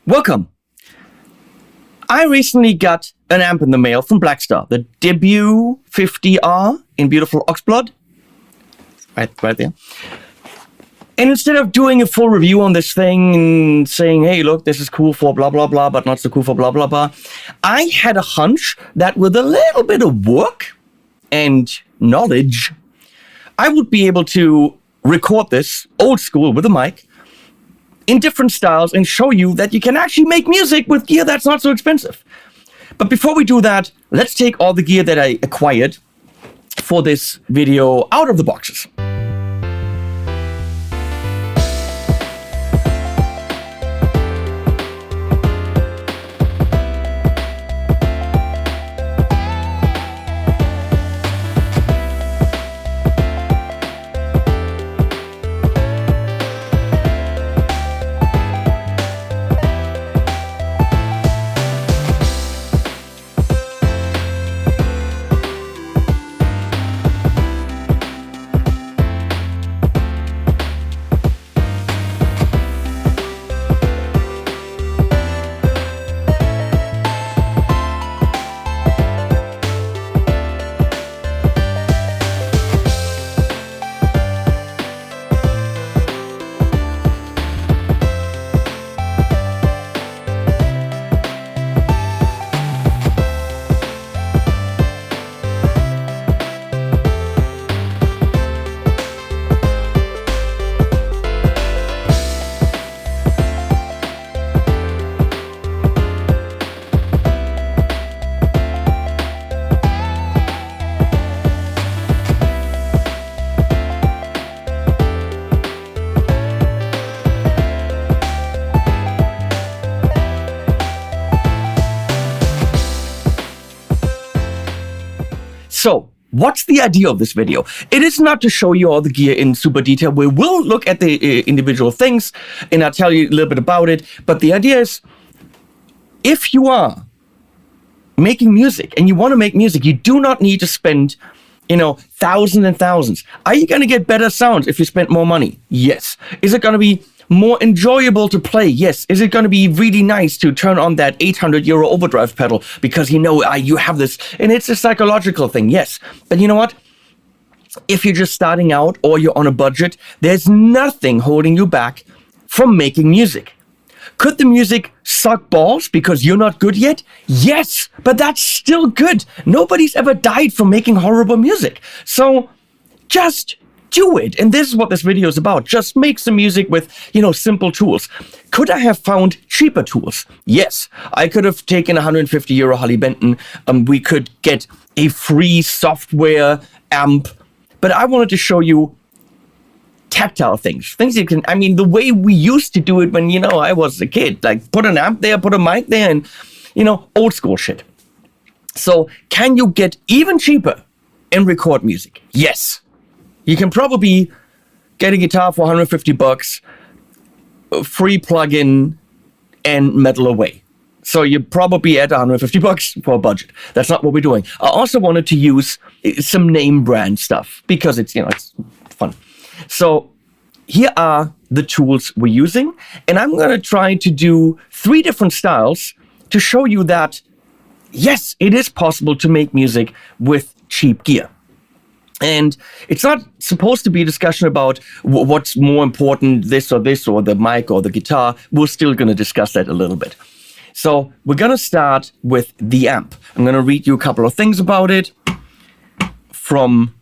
Welcome. I recently got an amp in the mail from Blackstar, the Debut 50R in beautiful oxblood. Right there. And instead of doing a full review on this thing and saying, hey, look, this is cool for blah, blah, blah, but not so cool for blah, blah, blah, I had a hunch that with a little bit of work and knowledge, I would be able to record this old school with a mic in different styles and show you that you can actually make music with gear that's not so expensive. But before we do that, let's take all the gear that I acquired for this video out of the boxes. So, what's the idea of this video? It is not to show you all the gear in super detail. We will look at the individual things and I'll tell you a little bit about it. But the idea is, if you are making music and you want to make music, you do not need to spend, thousands and thousands. Are you going to get better sounds if you spend more money? Yes. Is it going to be more enjoyable to play? Yes. Is it going to be really nice to turn on that 800 euro overdrive pedal because you have this, and it's a psychological thing? Yes. But you know what? If you're just starting out or you're on a budget, there's nothing holding you back from making music. Could the music suck balls because you're not good yet? Yes, but that's still good. Nobody's ever died from making horrible music. So just do it. And this is what this video is about. Just make some music with, simple tools. Could I have found cheaper tools? Yes. I could have taken 150 euro Holly Benton. We could get a free software amp. But I wanted to show you tactile things you can, the way we used to do it when, I was a kid. Like put an amp there, put a mic there, and, old school shit. So can you get even cheaper and record music? Yes. You can probably get a guitar for 150 bucks, free plug-in, and metal away. So you're probably at 150 bucks for a budget. That's not what we're doing. I also wanted to use some name brand stuff because it's, it's fun. So here are the tools we're using. And I'm going to try to do 3 different styles to show you that, yes, it is possible to make music with cheap gear. And it's not supposed to be a discussion about what's more important, this, or the mic or the guitar. We're still going to discuss that a little bit. So we're going to start with the amp. I'm going to read you a couple of things about it from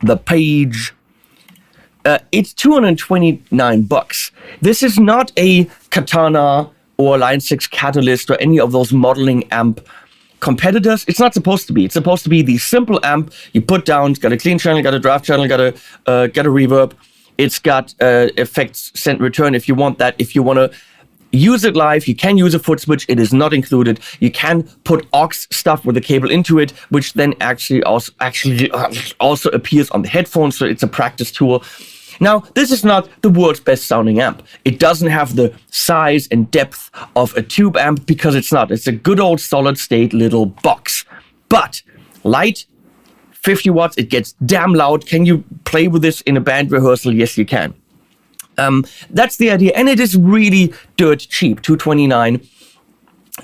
the page. It's 229 bucks. This is not a Katana or Line 6 Catalyst or any of those modeling amp competitors. It's not supposed to be. It's supposed to be the simple amp you put down. It's got a clean channel, got a draft channel, got a reverb. It's got effects send return if you want that. If you want to use it live, you can use a foot switch. It is not included. You can put aux stuff with a cable into it, which then actually also appears on the headphones. So it's a practice tool. Now, this is not the world's best sounding amp. It doesn't have the size and depth of a tube amp because it's not. It's a good old solid state little box. But light, 50 watts, it gets damn loud. Can you play with this in a band rehearsal? Yes, you can. That's the idea, and it is really dirt cheap, $229.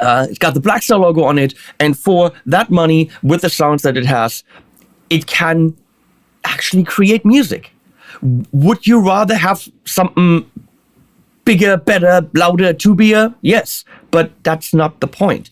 It's got the Blackstar logo on it, and for that money, with the sounds that it has, it can actually create music. Would you rather have something bigger, better, louder, tubier? Yes, but that's not the point.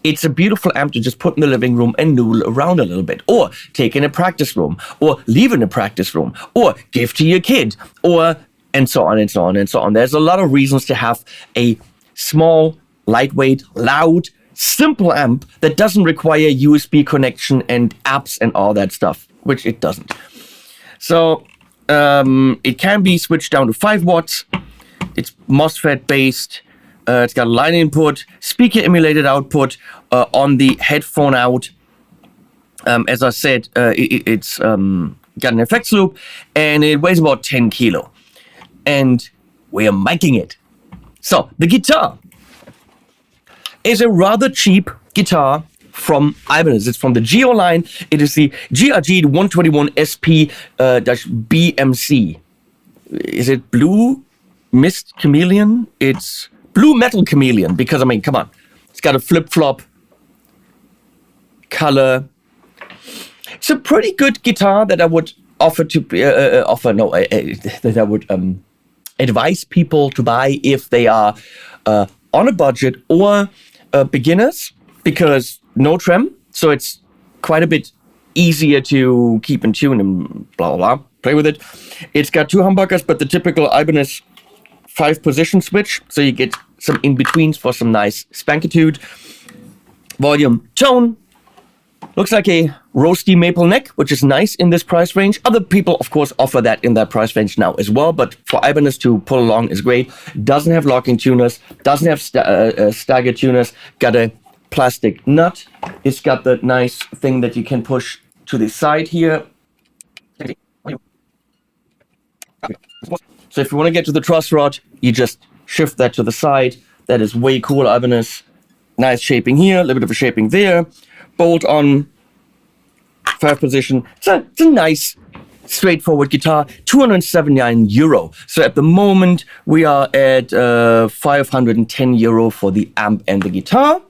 It's a beautiful amp to just put in the living room and noodle around a little bit, or take in a practice room, or leave in a practice room, or give to your kid, or and so on and so on and so on. There's a lot of reasons to have a small, lightweight, loud, simple amp that doesn't require USB connection and apps and all that stuff, which it doesn't. So it can be switched down to 5 watts. It's MOSFET based. It's got a line input, speaker emulated output on the headphone out. As I said, it's got an effects loop, and it weighs about 10 kilo. And we are miking it. So the guitar is a rather cheap guitar from Ibanez. It's from the Geo line. It is the GRG121 SP-BMC. Is it Blue Mist Chameleon? It's Blue Metal Chameleon, because, I mean, come on. It's got a flip-flop color. It's a pretty good guitar that I would offer to, that I would advise people to buy if they are on a budget or beginners, because no trem, so it's quite a bit easier to keep in tune and blah, blah, blah, play with it. It's got 2 humbuckers, but the typical Ibanez 5-position switch, so you get some in-betweens for some nice spankitude. Volume, tone. Looks like a roasty maple neck, which is nice in this price range. Other people, of course, offer that in that price range now as well, but for Ibanez to pull along is great. Doesn't have locking tuners, doesn't have stagger tuners, got a plastic nut. It's got that nice thing that you can push to the side here. So if you want to get to the truss rod, you just shift that to the side. That is way cool, Ibanez. Nice shaping here, a little bit of a shaping there. Bolt on 5-position. It's a nice, straightforward guitar. €279. So at the moment, we are at €510 for the amp and the guitar.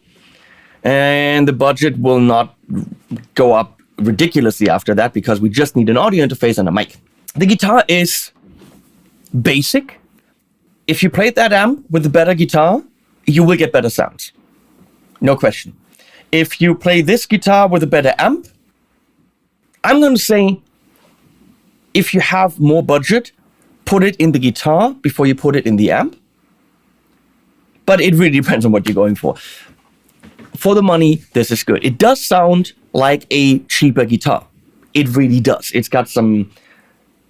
And the budget will not go up ridiculously after that, because we just need an audio interface and a mic. The guitar is basic. If you played that amp with a better guitar, you will get better sounds. No question. If you play this guitar with a better amp, I'm going to say, if you have more budget, put it in the guitar before you put it in the amp. But it really depends on what you're going for. For the money, this is good. It does sound like a cheaper guitar. It really does. It's got some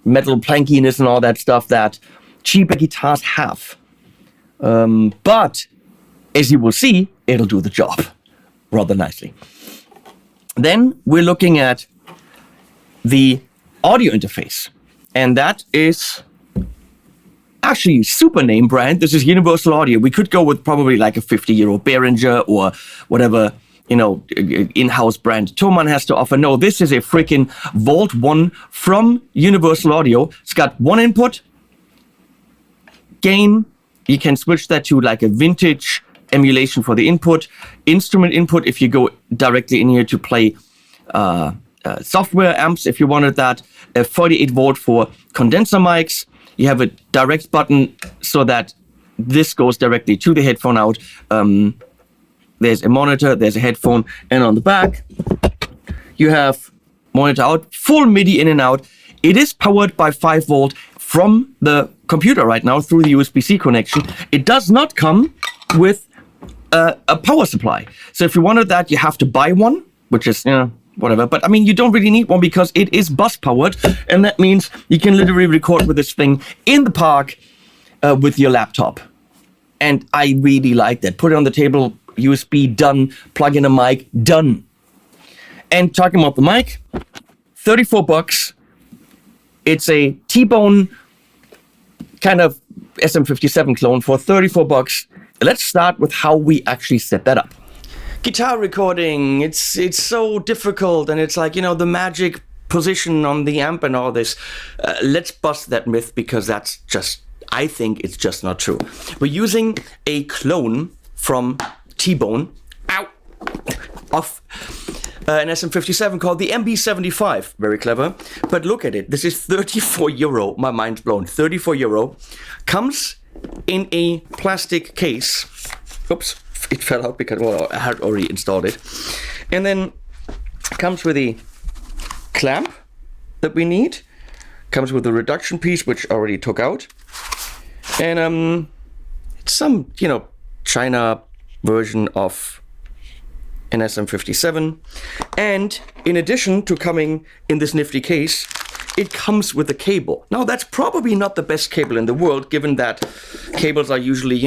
metal plankiness and all that stuff that cheaper guitars have. But as you will see, it'll do the job rather nicely. Then we're looking at the audio interface, and that is actually super name brand. This is Universal Audio. We could go with probably like a €50 Behringer or whatever, you know, in-house brand Thomann has to offer. No, this is a freaking Vault 1 from Universal Audio. It's got 1 input, gain. You can switch that to like a vintage emulation for the input, instrument input if you go directly in here to play software amps if you wanted that, a 48 volt for condenser mics. You have a direct button so that this goes directly to the headphone out. There's a monitor, there's a headphone, and on the back you have monitor out, full MIDI in and out. It is powered by 5 volt from the computer right now through the USB-C connection. It does not come with a power supply. So if you wanted that, you have to buy one, which is, you know, whatever. But I mean, you don't really need one because it is bus powered, and that means you can literally record with this thing in the park with your laptop. And I really like that. Put it on the table, USB, done. Plug in a mic, done. And talking about the mic, $34. It's a T.bone kind of SM57 clone for $34. Let's start with how we actually set that up. Guitar recording, it's so difficult, and it's like, you know, the magic position on the amp and all this. Let's bust that myth, because that's just I think it's just not true. We're using a clone from T.bone, of an SM57 called the MB75. Very clever. But look at it. This is 34 euro. My mind's blown. 34 euro. Comes in a plastic case. Oops, it fell out because, well, I had already installed it. And then comes with a clamp that we need. Comes with a reduction piece, which I already took out. And it's some, China version of an SM57. And in addition to coming in this nifty case, it comes with a cable. Now, that's probably not the best cable in the world, given that cables are usually,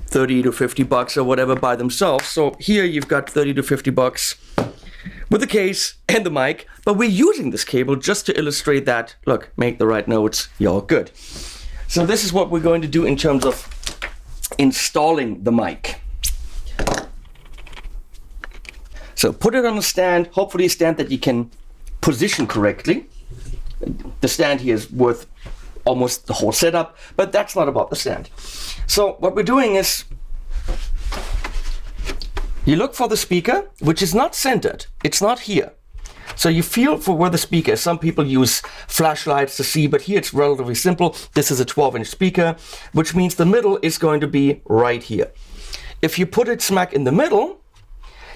30 to 50 bucks or whatever by themselves. So here you've got 30 to 50 bucks with the case and the mic. But we're using this cable just to illustrate that, look, make the right notes, you're good. So this is what we're going to do in terms of installing the mic. So put it on a stand, hopefully a stand that you can position correctly. The stand here is worth almost the whole setup, but that's not about the stand. So what we're doing is you look for the speaker, which is not centered. It's not here. So you feel for where the speaker is. Some people use flashlights to see, but here it's relatively simple. This is a 12-inch speaker, which means the middle is going to be right here. If you put it smack in the middle,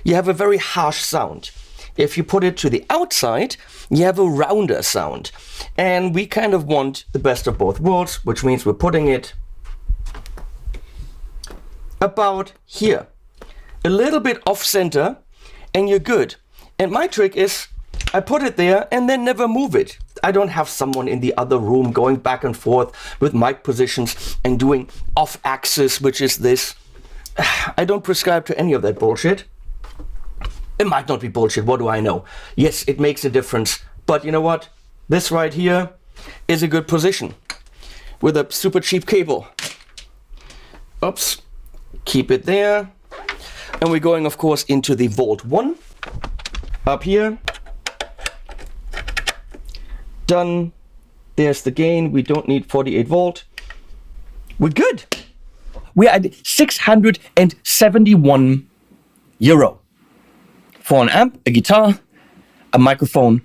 you have a very harsh sound. If you put it to the outside, you have a rounder sound. And we kind of want the best of both worlds, which means we're putting it about here. A little bit off center, and you're good. And my trick is, I put it there and then never move it. I don't have someone in the other room going back and forth with mic positions and doing off axis, which is this. I don't prescribe to any of that bullshit. It might not be bullshit, what do I know? Yes, it makes a difference. But you know what? This right here is a good position with a super cheap cable. Oops, keep it there. And we're going, of course, into the Volt 1. Up here. Done. There's the gain. We don't need 48 volt. We're good. We're at 671 euro. For an amp, a guitar, a microphone,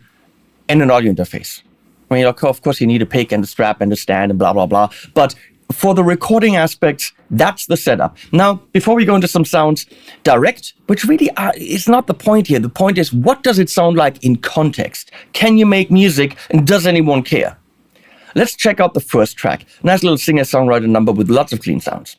and an audio interface. I mean, of course, you need a pick and a strap and a stand and blah, blah, blah. But for the recording aspects, that's the setup. Now, before we go into some sounds, direct, which really is not the point here. The point is, what does it sound like in context? Can you make music, and does anyone care? Let's check out the first track. Nice little singer-songwriter number with lots of clean sounds.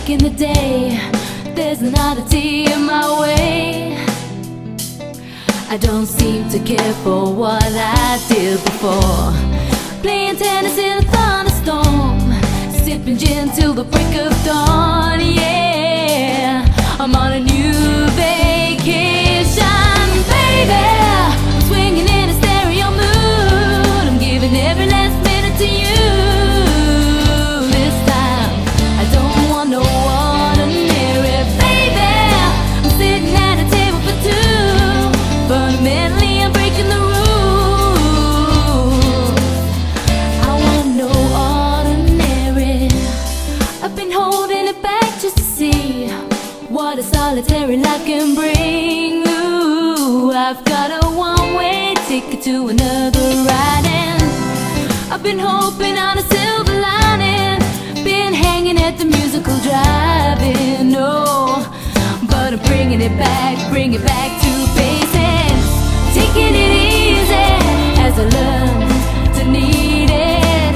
In the day, there's an oddity in my way. I don't seem to care for what I did before. Playing tennis in a thunderstorm, sipping gin till the break of dawn. Yeah, I'm on a new vacation, baby. I'm swinging in a stereo mood. I'm giving every last minute to you. Solitary life can bring. Ooh, I've got a one-way ticket to another ride, and I've been hoping on a silver lining. Been hanging at the musical drive-in, no, but I'm bring it back to basics. Taking it easy as I learn to need it.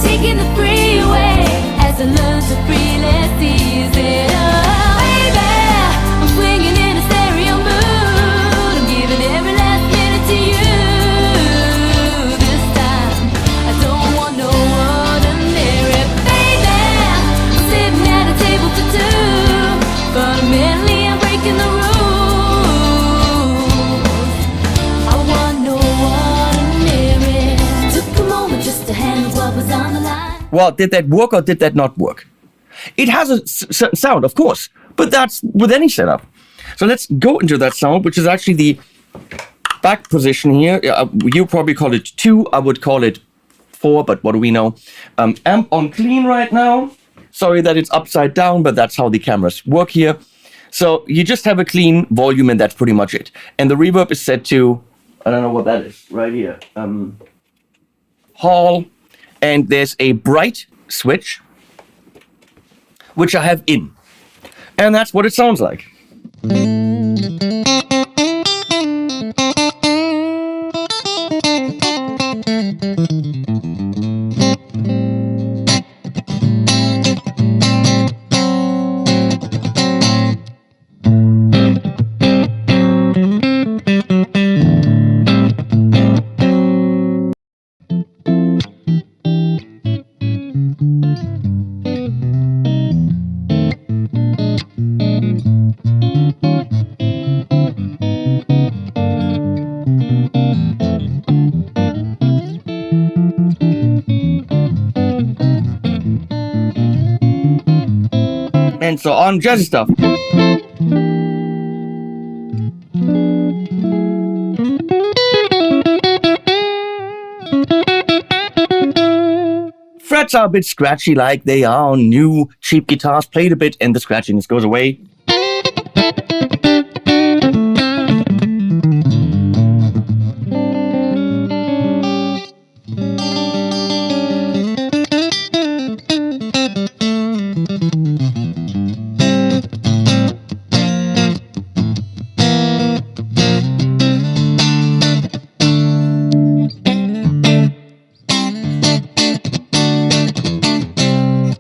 Taking the freeway as I learn to freely seize it. Swinging in a stereo mood, I'm giving every last minute to you. This time, I don't want no ordinary, baby. I'm sitting at a table for two, fundamentally well, did that work or did that not work? It has a certain sound, of course, but that's with any setup. So let's go into that sound, which is actually the back position here. You probably call it 2. I would call it 4, but what do we know? Amp on clean right now. Sorry that it's upside down, but that's how the cameras work here. So you just have a clean volume and that's pretty much it. And the reverb is set to, I don't know what that is, right here. Hall. And there's a bright switch, which I have in. And that's what it sounds like. And so on, jazzy stuff. Frets are a bit scratchy like they are on new cheap guitars. Played a bit and the scratchiness goes away.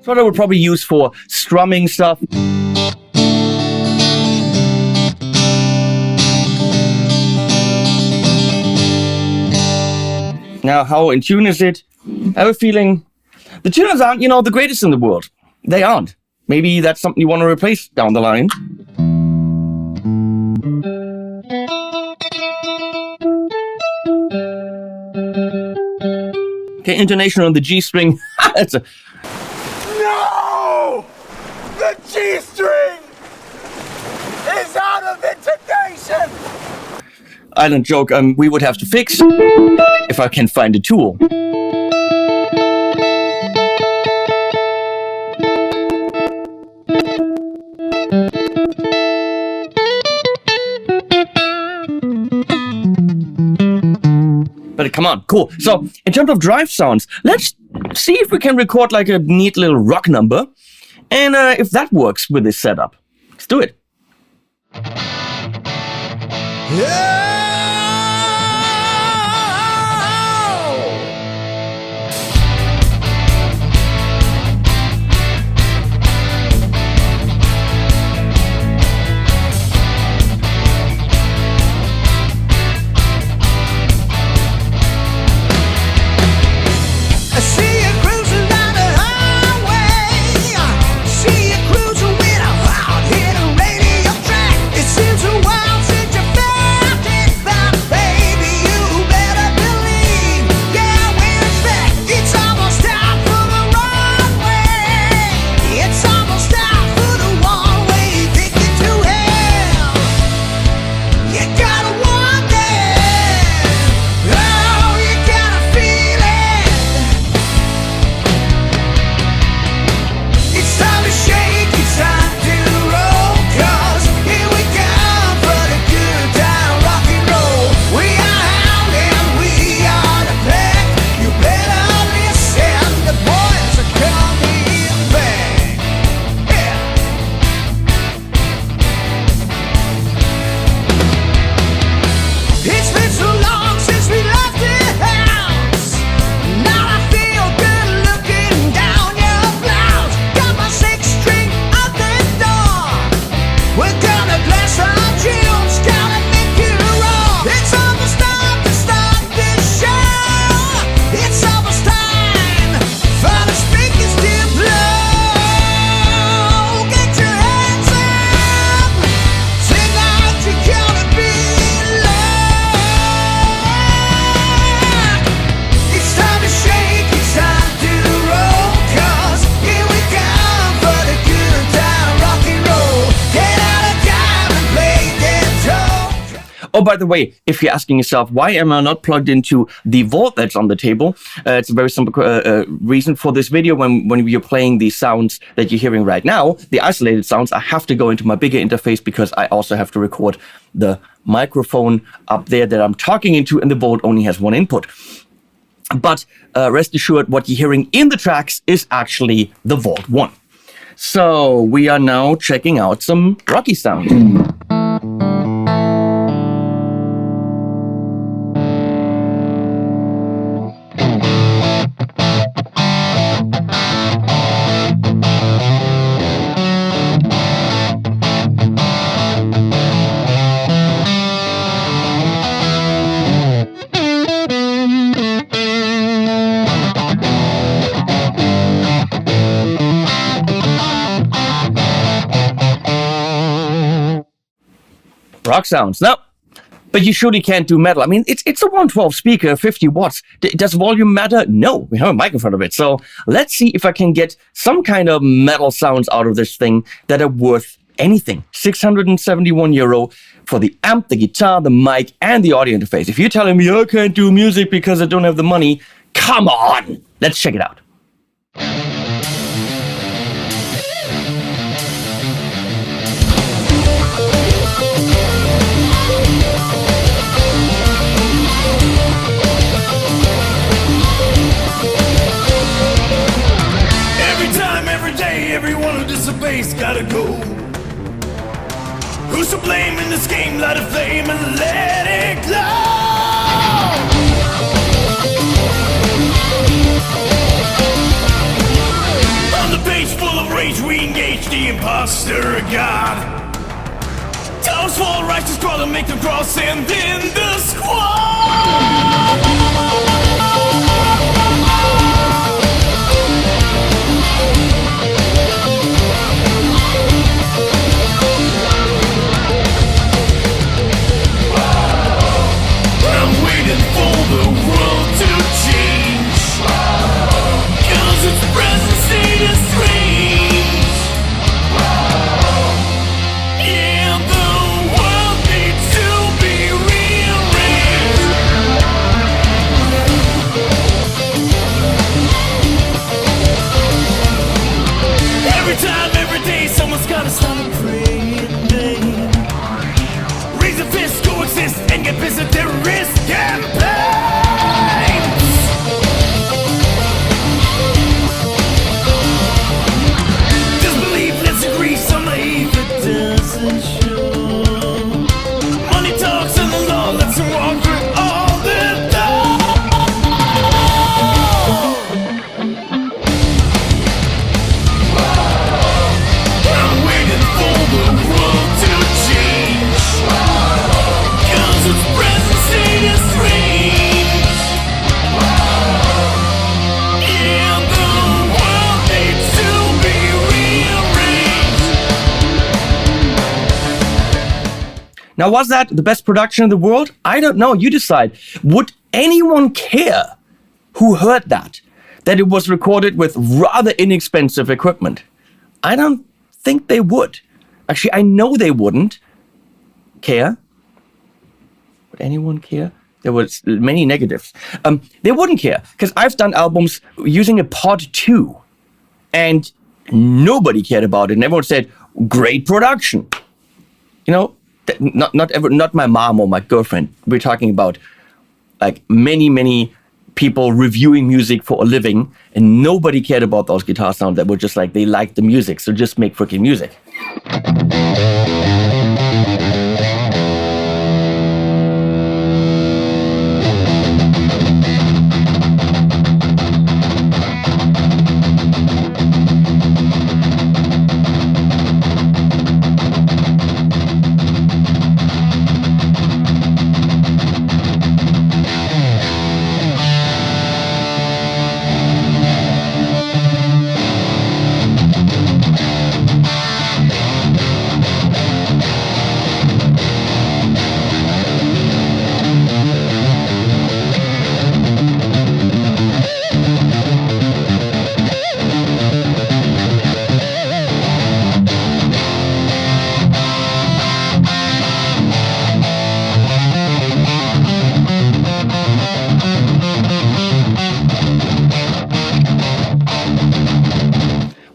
What I would probably use for strumming stuff. Now, how in tune is it? I have a feeling the tuners aren't, the greatest in the world. They aren't. Maybe that's something you want to replace down the line. Okay, intonation on the G string. That's a... No! The G string is out of intonation! I don't joke, we would have to fix if I can find a tool. But come on, cool. So, in terms of drive sounds, let's see if we can record like a neat little rock number. And if that works with this setup. Let's do it. Yeah! Oh, by the way, if you're asking yourself, why am I not plugged into the vault that's on the table? It's a very simple reason for this video. When we are playing the sounds that you're hearing right now, the isolated sounds, I have to go into my bigger interface because I also have to record the microphone up there that I'm talking into, and the vault only has one input. But rest assured, what you're hearing in the tracks is actually the Vault 1. So we are now checking out some rocky sounds. Rock sounds. No, but you surely can't do metal. I mean, it's a 112 speaker, 50 watts. Does volume matter? No, we have a mic in front of it. So let's see if I can get some kind of metal sounds out of this thing that are worth anything. €671 for the amp, the guitar, the mic, and the audio interface. If you're telling me I can't do music because I don't have the money, come on, let's check it out. Everyone who disobeys gotta go. Who's to blame in this game? Light a flame and let it glow. On the page full of rage, we engage the imposter god. Towers fall, righteous crawl and make them crawl, send in the squad. Now, was that the best production in the world? I don't know. You decide. Would anyone care who heard that it was recorded with rather inexpensive equipment? I don't think they would. Actually, I know they wouldn't care. Would anyone care? There was many negatives. They wouldn't care because I've done albums using a Pod 2 and nobody cared about it. And everyone said, great production. You know, not my mom or my girlfriend. We're talking about like many people reviewing music for a living, and nobody cared about those guitar sounds. That were just like, they liked the music, so just make freaking music.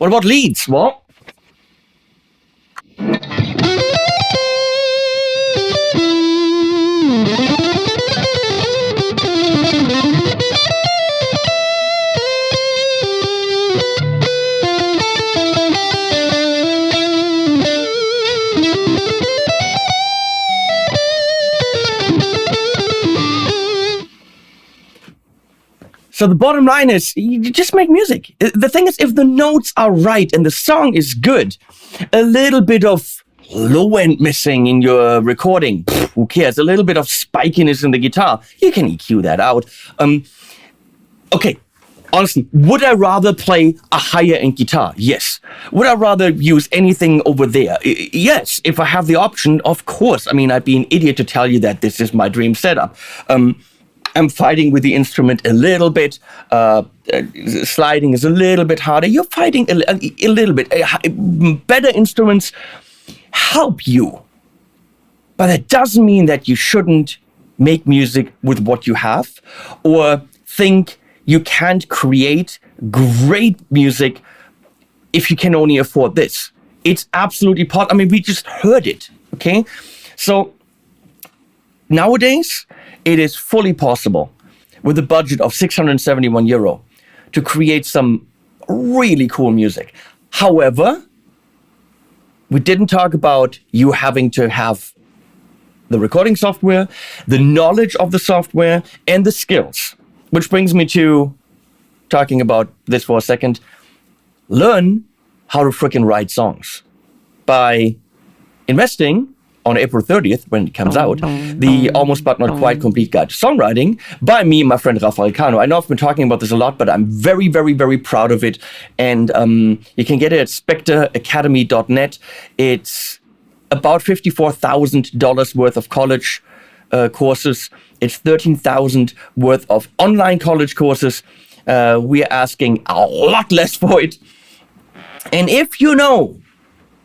What about leads? Well, so the bottom line is, you just make music. The thing is, if the notes are right and the song is good, a little bit of low end missing in your recording, who cares? A little bit of spikiness in the guitar, you can EQ that out. Okay, honestly, would I rather play a higher end guitar? Yes. Would I rather use anything over there? Yes. If I have the option, of course. I mean, I'd be an idiot to tell you that this is my dream setup. I'm fighting with the instrument a little bit. Sliding is a little bit harder. You're fighting a little bit. Better instruments help you. But that doesn't mean that you shouldn't make music with what you have or think you can't create great music if you can only afford this. It's absolutely possible. I mean, we just heard it, okay? So nowadays, it is fully possible with a budget of 671 euro to create some really cool music. However, we didn't talk about you having to have the recording software, the knowledge of the software, and the skills. Which brings me to talking about this for a second. Learn how to freaking write songs by investing on April 30th, when it comes out, the almost but not quite complete guide to songwriting by me and my friend Rafael Cano. I know I've been talking about this a lot, but I'm very, very, very proud of it. And you can get it at spectreacademy.net. It's about $54,000 worth of college courses. It's $13,000 worth of online college courses. We are asking a lot less for it. And if you know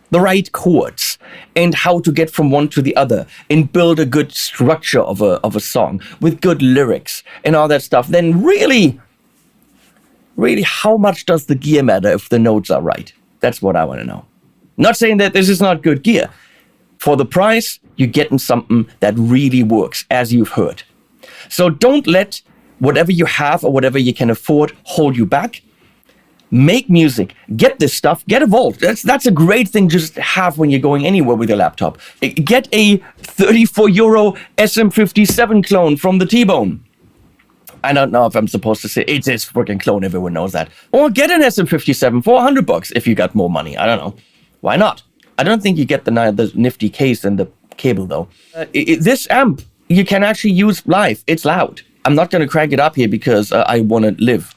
the right chords and how to get from one to the other and build a good structure of a song with good lyrics and all that stuff, then really, how much does the gear matter if the notes are right? That's what I want to know. Not saying that this is not good gear. For the price, you're getting something that really works, as you've heard. So don't let whatever you have or whatever you can afford hold you back. Make music, get this stuff, get involved. That's a great thing just to have when you're going anywhere with your laptop. Get a 34 euro SM57 clone from the T.bone. I don't know if I'm supposed to say it's his freaking clone, everyone knows that. Or get an SM57 for $100 if you got more money. I don't know. Why not? I don't think you get the nifty case and the cable though. This amp, you can actually use live. It's loud. I'm not going to crank it up here because I want to live.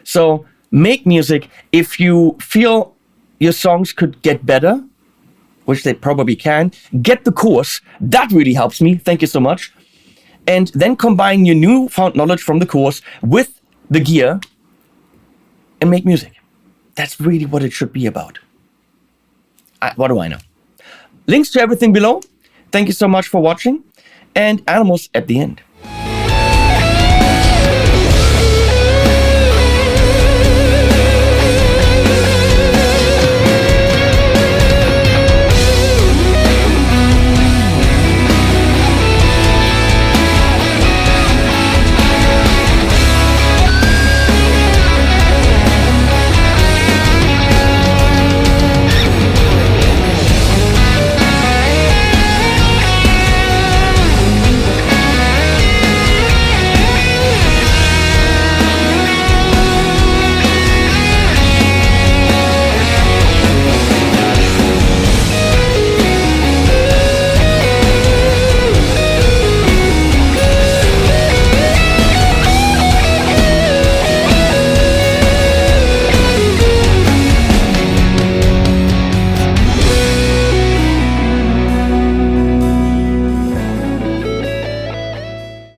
So make music. If you feel your songs could get better, which they probably can, get the course. That really helps me. Thank you so much. And then combine your newfound knowledge from the course with the gear and make music. That's really what it should be about. What do I know? Links to everything below. Thank you so much for watching. And animals at the end.